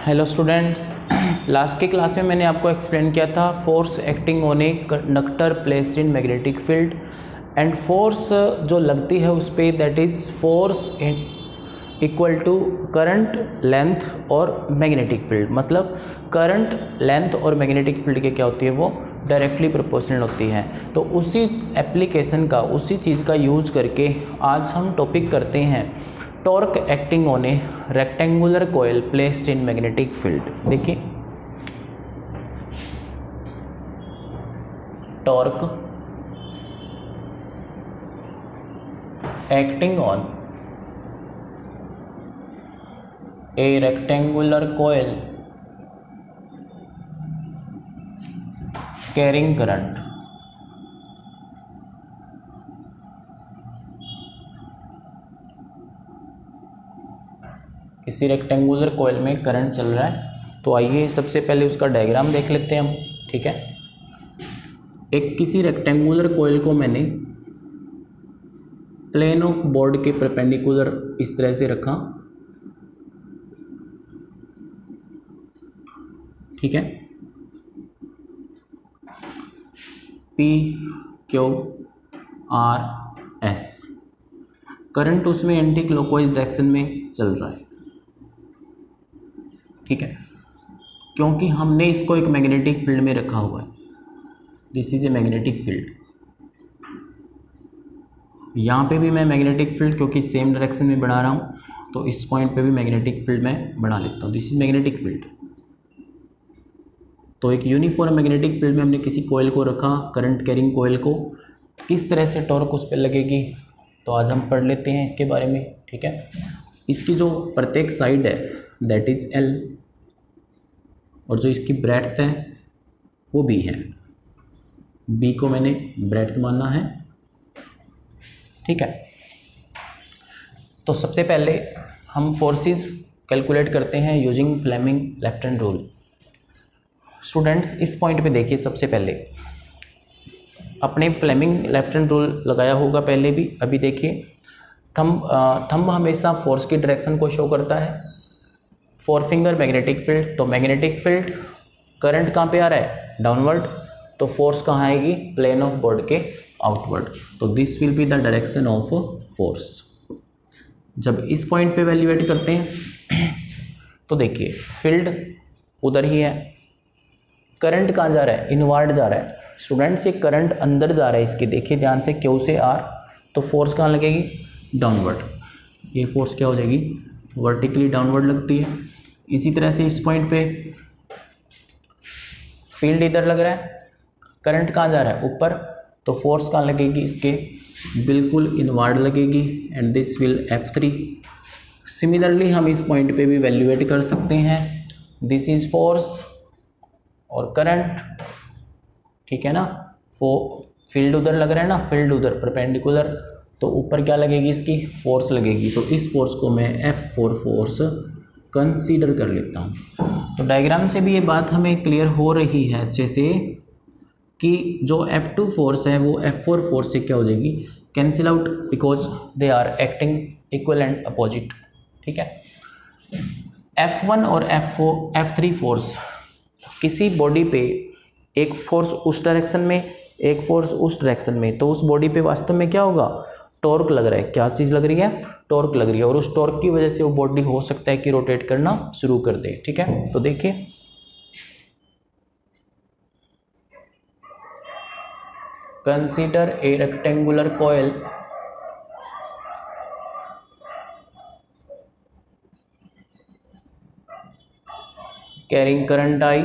Hello students, last की class में मैंने आपको एक्सप्लेन किया था force acting on a conductor placed in magnetic field and force जो लगती है उस पर that is force equal to current length और मैग्नेटिक फील्ड। मतलब करंट लेंथ और मैग्नेटिक फील्ड के क्या होती है, वो डायरेक्टली प्रोपोर्शनल होती है। तो उसी एप्लीकेशन का, उसी चीज़ का यूज करके आज हम टॉपिक करते हैं torque acting on a rectangular coil placed in magnetic field. देखिए, torque acting on a rectangular coil carrying current. किसी रेक्टेंगुलर कॉइल में करंट चल रहा है, तो आइए सबसे पहले उसका डायग्राम देख लेते हैं हम। ठीक है, एक किसी रेक्टेंगुलर कॉइल को मैंने प्लेन ऑफ बोर्ड के परपेंडिकुलर इस तरह से रखा। ठीक है, P Q R S, current उसमें एंटी क्लॉकवाइज डायरेक्शन में चल रहा है। ठीक है, क्योंकि हमने इसको एक मैग्नेटिक फील्ड में रखा हुआ है, this is a magnetic field. यहाँ पे भी मैं मैग्नेटिक फील्ड क्योंकि सेम डायरेक्शन में बढ़ा रहा हूँ, तो इस पॉइंट पे भी मैग्नेटिक फील्ड मैं बना लेता हूँ, दिस इज मैग्नेटिक फील्ड। तो एक यूनिफॉर्म मैग्नेटिक फील्ड में हमने किसी कॉइल को रखा, करंट कैरिंग कॉइल को, किस तरह से टॉर्क उस पर लगेगी, तो आज हम पढ़ लेते हैं इसके बारे में। ठीक है, इसकी जो प्रत्येक साइड है दैट इज एल, और जो इसकी ब्रेड्थ है वो बी है। बी को मैंने ब्रेड्थ माना है। ठीक है, तो सबसे पहले हम फोर्सेस कैलकुलेट करते हैं using Fleming left hand rule. Students, इस पॉइंट पे देखिए, सबसे पहले अपने फ्लेमिंग लेफ्ट हैंड रूल लगाया होगा पहले भी। अभी देखिए, थंब हमेशा फोर्स की डायरेक्शन को शो करता है, फोर फिंगर मैग्नेटिक फील्ड। तो मैग्नेटिक फील्ड करंट कहाँ पे आ रहा है, डाउनवर्ड, तो फोर्स कहाँ आएगी, प्लेन ऑफ बोर्ड के आउटवर्ड। तो this will be the direction of force. जब इस पॉइंट पे वैल्यूएट करते हैं तो देखिए फील्ड उधर ही है, करंट कहाँ जा रहा है, इनवर्ड जा रहा है। स्टूडेंट्स, ये करंट अंदर जा रहा है इसके, देखिए ध्यान से, क्यू से आर, तो फोर्स कहाँ लगेगी, डाउनवर्ड। ये फोर्स क्या हो जाएगी, वर्टिकली डाउनवर्ड लगती है। इसी तरह से इस पॉइंट पे फील्ड इधर लग रहा है, करंट कहाँ जा रहा है, ऊपर, तो फोर्स कहाँ लगेगी, इसके बिल्कुल इनवर्ड लगेगी, and this will F3। Similarly हम इस पॉइंट पे भी वैल्यूएट कर सकते हैं, दिस इज फोर्स और करंट। ठीक है ना, फील्ड उधर लग रहा है ना, फील्ड उधर परपेंडिकुलर, तो ऊपर क्या लगेगी, इसकी फोर्स लगेगी। तो इस फोर्स को मैं F4 फोर्स कंसीडर कर लेता हूँ। तो डायग्राम से भी ये बात हमें क्लियर हो रही है अच्छे से कि जो F2 फोर्स है वो F4 फोर्स से क्या हो जाएगी, cancel out, because they are acting equal and opposite. ठीक है, F1 और F3 फोर्स, किसी बॉडी पे एक फोर्स उस डायरेक्शन में, एक फोर्स उस डायरेक्शन में, तो उस बॉडी पे वास्तव में क्या होगा, टॉर्क लग रहा है। क्या चीज़ लग रही है, टॉर्क लग रही है, और उस टॉर्क की वजह से वो बॉडी हो सकता है कि रोटेट करना शुरू कर दे। ठीक है, तो देखिए, consider a rectangular coil carrying current I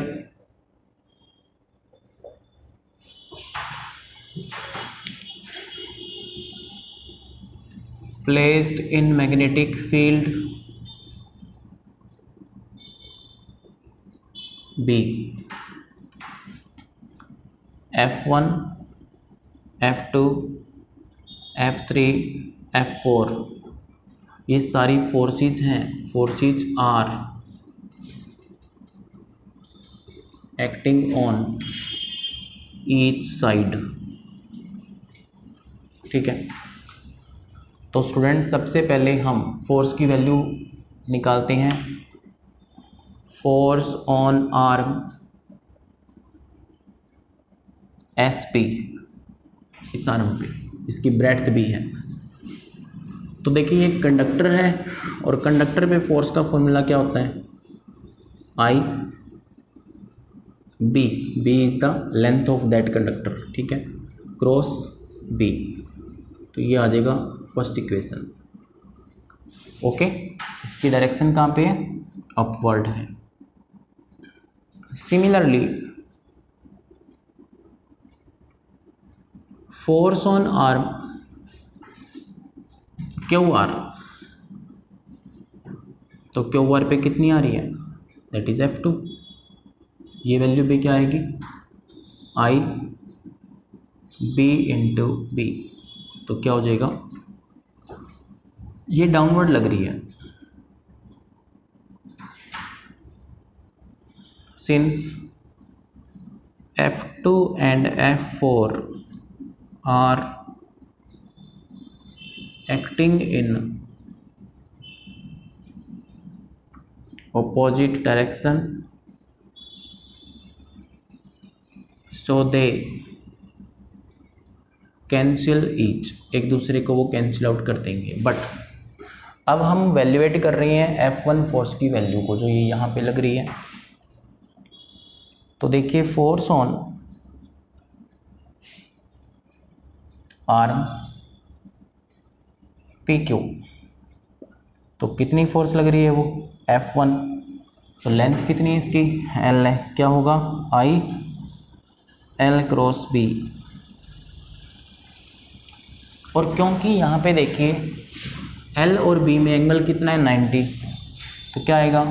placed in magnetic field B, F1, F2, F3, F4, ये सारी फोर्सेज हैं, forces are acting on each side. ठीक है, तो स्टूडेंट सबसे पहले हम फोर्स की वैल्यू निकालते हैं। फोर्स ऑन आर्म SP, इस आर्म पे, इसकी ब्रेड्थ भी है। तो देखिए ये कंडक्टर है और कंडक्टर पे फोर्स का फॉर्मूला क्या होता है, I B, B is the length of that conductor, ठीक है, क्रॉस B। तो ये आ जाएगा फर्स्ट इक्वेशन। ओके, इसकी डायरेक्शन कहाँ पे है, अपवर्ड है। Similarly force on arm QR, तो QR पे कितनी आ रही है, दैट इज F2। ये वैल्यू भी क्या आएगी, I B इंटू B। तो क्या हो जाएगा, ये डाउनवर्ड लग रही है, since F2 and F4 are acting in opposite direction, so they cancel each, एक दूसरे को वो कैंसिल आउट कर देंगे। बट अब हम वैल्यूएट कर रहे हैं F1 फोर्स की वैल्यू को, जो ये यहाँ पे लग रही है। तो देखिए फोर्स ऑन आर्म PQ, तो कितनी फोर्स लग रही है वो F1, तो लेंथ कितनी है इसकी, L है, क्या होगा I L क्रॉस B। और क्योंकि यहाँ पे देखिए L और B में एंगल कितना है 90, तो क्या आएगा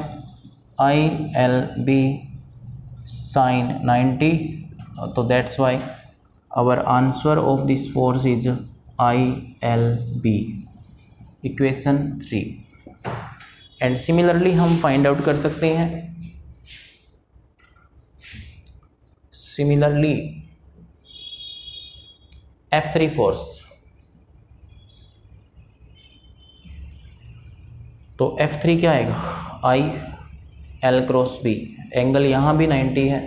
I L B sin 90, तो that's why our answer of this force is I L B, equation 3। And similarly हम फाइंड आउट कर सकते हैं, सिमिलरली F3 फोर्स, तो F3 क्या आएगा, I L cross B, angle यहाँ भी 90 है,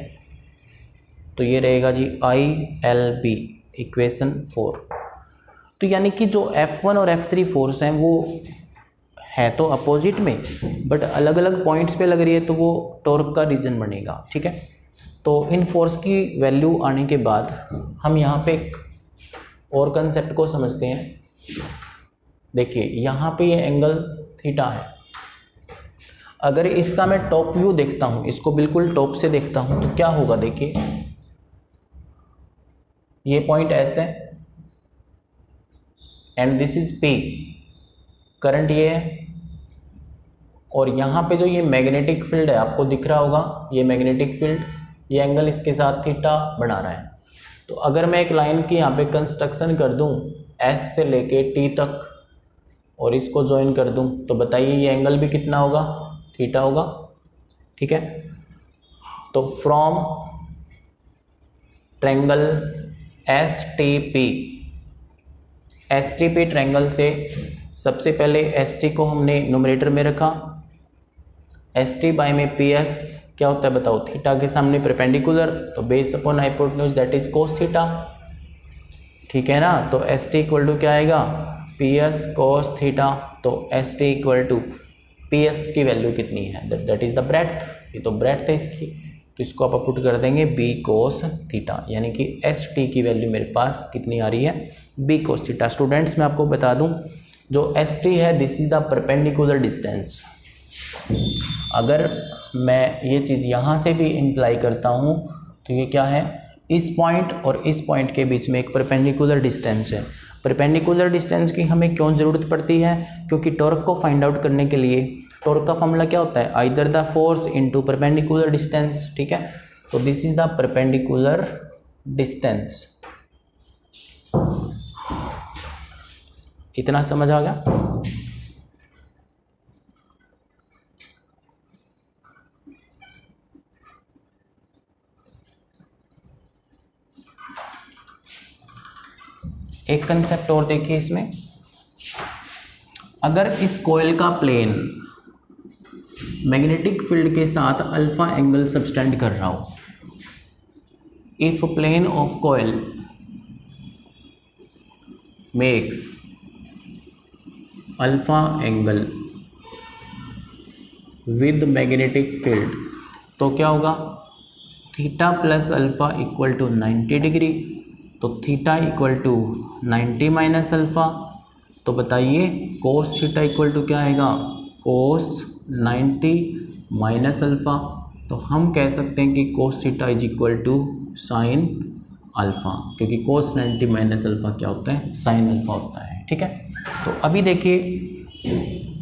तो ये रहेगा जी I L B, इक्वेशन 4। तो यानी कि जो F1 और F3 फोर्स हैं वो है तो अपोजिट में, बट अलग अलग पॉइंट्स पे लग रही है, तो वो टॉर्क का रीजन बनेगा, ठीक है। तो इन फोर्स की वैल्यू आने के बाद हम यहाँ पे एक और कंसेप्ट को समझते हैं। देखिए यहाँ पे ये एंगल थीटा है, अगर इसका मैं टॉप व्यू देखता हूँ, इसको बिल्कुल टॉप से देखता हूँ, तो क्या होगा, देखिए ये पॉइंट S है and this is P, current ये है, और यहाँ पे जो ये मैग्नेटिक फील्ड है आपको दिख रहा होगा, ये मैग्नेटिक फील्ड, ये एंगल इसके साथ थीटा बना रहा है। तो अगर मैं एक लाइन की यहाँ पे कंस्ट्रक्शन कर दूँ S से लेके T तक और इसको ज्वाइन कर दूँ, तो बताइए ये एंगल भी कितना होगा, थीटा होगा, ठीक है। तो फ्रॉम ट्रायंगल STP ट्रायंगल से सबसे पहले ST को हमने न्यूमरेटर में रखा, ST बाय में PS क्या होता है बताओ, थीटा के सामने परपेंडिकुलर, तो base upon hypotenuse that is cos theta, ठीक है ना। तो ST इक्वल टू क्या आएगा, PS कोस थीटा, तो ST इक्वल टू PS की वैल्यू कितनी है, दैट इज द ब्रेड्थ, ये तो ब्रेड्थ है इसकी, तो इसको आप पुट कर देंगे B कोस थीटा, यानी कि ST की वैल्यू मेरे पास कितनी आ रही है, B कोस थीटा। स्टूडेंट्स मैं आपको बता दूं, जो ST है this is the perpendicular distance. अगर मैं ये चीज़ यहाँ से भी इम्प्लाई करता हूँ, तो ये क्या है, इस पॉइंट और इस पॉइंट के बीच में एक परपेंडिकुलर डिस्टेंस है। परपेंडिकुलर डिस्टेंस की हमें क्यों ज़रूरत पड़ती है, क्योंकि टॉर्क को फाइंड आउट करने के लिए टॉर्क का फॉर्मूला क्या होता है, either the force into perpendicular distance, ठीक है। तो this is the perpendicular distance. इतना समझ आ गया। एक कंसेप्ट और देखिए इसमें, अगर इस कॉइल का प्लेन मैग्नेटिक फील्ड के साथ अल्फा एंगल सबटेंड कर रहा हो, if plane of coil makes alpha angle with magnetic field, तो क्या होगा, theta plus alpha equal to 90 degree, तो theta equal to 90 minus alpha, तो बताइए कोस थीटा इक्वल टू क्या आएगा, कोस 90 माइनस अल्फा। तो हम कह सकते हैं कि cos theta is equal to sine alpha, क्योंकि कोस 90 माइनस अल्फा क्या होता है, साइन अल्फा होता है। ठीक है, तो अभी देखिए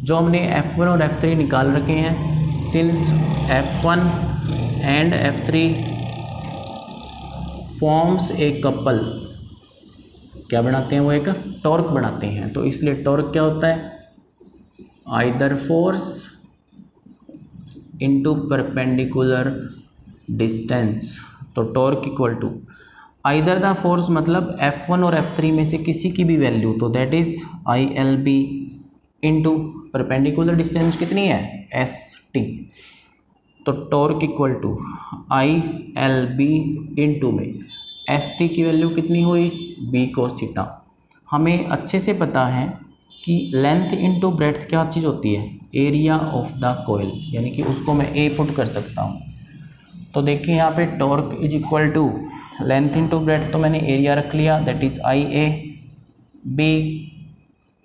जो हमने F1 और F3 निकाल रखे हैं, since F1 and F3 forms a couple, क्या बनाते हैं, वो एक टॉर्क बनाते हैं। तो इसलिए टॉर्क क्या होता है, either force into perpendicular distance. तो torque equal to either the force, मतलब F1 और F3 में से किसी की भी वैल्यू, तो that is ILB into perpendicular distance कितनी है, ST। तो torque equal to ILB into में ST की वैल्यू कितनी हुई, B cos थीटा। हमें अच्छे से पता है कि लेंथ इनटू ब्रेड्थ क्या चीज़ होती है, एरिया ऑफ द कॉइल, यानी कि उसको मैं A पुट कर सकता हूँ। तो देखिए यहाँ पे torque is equal to length into breadth, तो मैंने एरिया रख लिया, that is IA। B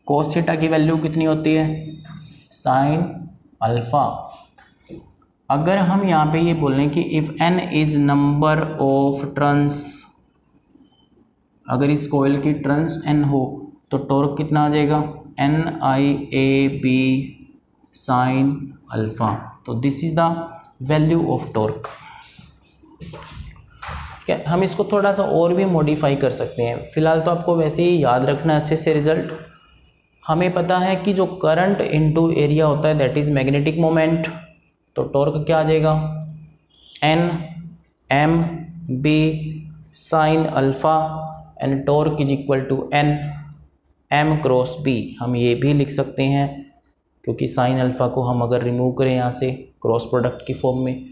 cos theta की वैल्यू कितनी होती है, साइन अल्फा। अगर हम यहाँ पे ये बोल रहे हैं कि if n is number of turns, अगर इस कॉइल की टर्न्स n हो तो टॉर्क कितना आ जाएगा, NIAB साइन अल्फा। तो this is the value of torque. ठीक है, हम इसको थोड़ा सा और भी मॉडिफाई कर सकते हैं। फिलहाल तो आपको वैसे ही याद रखना अच्छे से रिजल्ट। हमें पता है कि जो करंट इनटू एरिया होता है दैट इज मैग्नेटिक मोमेंट, तो टॉर्क क्या आ जाएगा, NMB sine alpha, and torque is equal to NM cross B। हम ये भी लिख सकते हैं क्योंकि साइन अल्फा को हम अगर रिमूव करें यहाँ से क्रॉस प्रोडक्ट की फॉर्म में,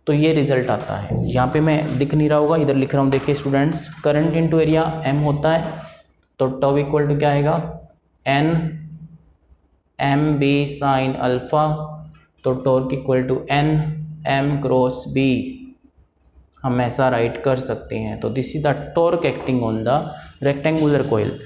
तो ये रिजल्ट आता है। यहाँ पे मैं दिख नहीं रहा होगा, इधर लिख रहा हूँ, देखिए students, current into area M होता है, तो टॉ इक्वल टू क्या आएगा, NMB साइन अल्फा, तो torque equal to NM cross B। हम ऐसा राइट कर सकते हैं। तो this is the torque acting on the rectangular coil.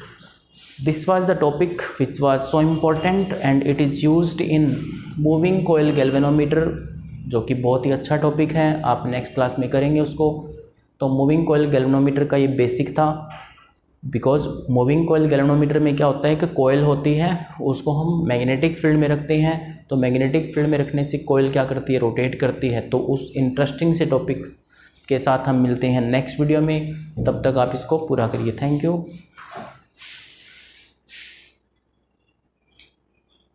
This was the topic which was so important and it is used in moving coil galvanometer, जो कि बहुत ही अच्छा टॉपिक है। आप नेक्स्ट क्लास में करेंगे उसको। तो मूविंग कॉइल गैल्वेनोमीटर का ये बेसिक था, बिकॉज मूविंग कॉइल गैल्वेनोमीटर में क्या होता है कि कॉइल होती है, उसको हम मैग्नेटिक फील्ड में रखते हैं, तो मैग्नेटिक फील्ड में रखने से कॉइल क्या करती है, रोटेट करती है। तो उस इंटरेस्टिंग से टॉपिक्स के साथ हम मिलते हैं नेक्स्ट वीडियो में, तब तक आप इसको पूरा करिए। Thank you.